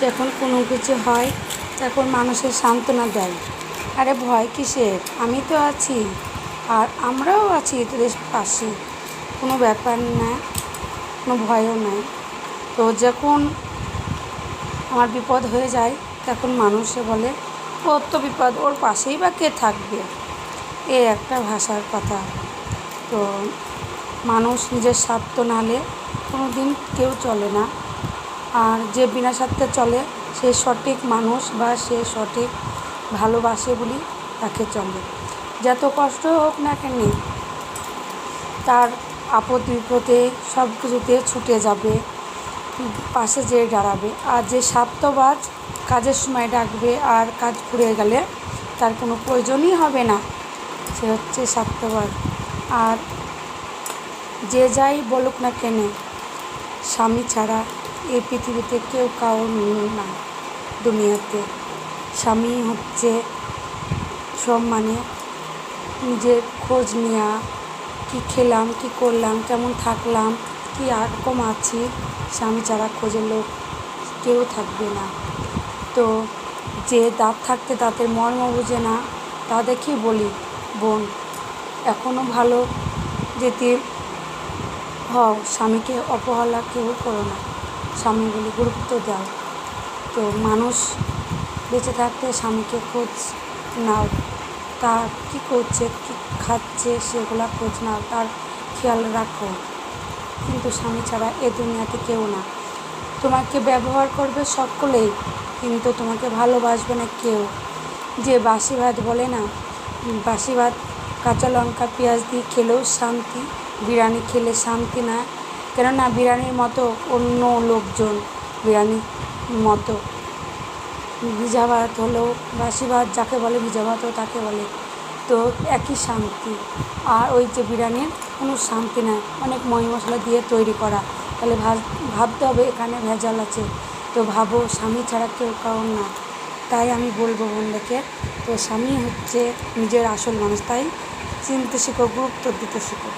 যখন কোনো কিছু হয় তখন মানুষের সান্ত্বনা দেয়। আরে ভয় কিসের, আমি তো আছি আর আমরাও আছি তোদের পাশে, কোনো ব্যাপার না, কোনো ভয়ও নাই। তো যখন আমার বিপদ হয়ে যায় তখন মানুষে বলে ওর তো বিপদ, ওর পাশেই বা কে থাকবে, এ একটা ভাষার কথা। তো মানুষ নিজের স্বার্থ নাহলে কোনো দিন কেউ চলে না, আর যে বিনা স্বার্থে চলে সে সঠিক মানুষ বা সে সঠিক ভালোবাসে বলি তাকে চলে। যত কষ্ট হোক না কেন তার আপদ বিপদে সব কিছুতে ছুটে যাবে, পাশে যেয়ে দাঁড়াবে। আর যে স্বার্থবাজ কাজের সময় ডাকবে আর কাজ ফুরিয়ে গেলে তার কোনো প্রয়োজনই হবে না, সে হচ্ছে স্বার্থবাজ। আর যে যাই বলুক না কেন, স্বামী ছাড়া এই পৃথিবীতে কেউ কারোর না, দুনিয়াতে স্বামী হচ্ছে সব। মানে নিজের খোঁজ নেওয়া, কী খেলাম, কী করলাম, কেমন থাকলাম, কী রকম আছি, স্বামী ছাড়া খোঁজের লোক কেউ থাকবে না। তো যে দাঁত থাকতে দাঁতের মর্ম বোঝে না তাদেরকেই বলি, বোন এখনও ভালো যেতে হও, স্বামীকে অবহেলা কেউ করো না, স্বামীগুলি গুরুত্ব দাও। তো মানুষ বেঁচে থাকতে স্বামীকে খোঁজ নাও, তার কী করছে, কী খাচ্ছে সেগুলো খোঁজ নাও, তার খেয়াল রাখো। কিন্তু স্বামী ছাড়া এ দুনিয়াতে কেউ না। তোমাকে ব্যবহার করবে সকলেই, কিন্তু তোমাকে ভালোবাসবে না কেউ। যে বাসি ভাত বলে না, বাসি ভাত কাঁচা লঙ্কা পেঁয়াজ দিয়ে খেলেও শান্তি, বিরিয়ানি খেলে শান্তি না। কেননা বিরিয়ানির মতো অন্য লোকজন বিরিয়ানির মতো ভিজা ভাত হলেও, বাসি ভাত যাকে বলে ভিজা ভাতও তাকে বলে, তো একই শান্তি। আর ওই যে বিরিয়ানির কোনো শান্তি নাই, অনেক ময় মশলা দিয়ে তৈরি করা, তাহলে ভাবতে হবে এখানে ভেজাল আছে। তো ভাবো স্বামী ছাড়া কেউ কারণ না। তাই আমি বলবো বোনদেরকে, তো স্বামী হচ্ছে নিজের আসল মানুষ, তাই চিনতে শেখো, গুরুত্ব দিতে শেখো।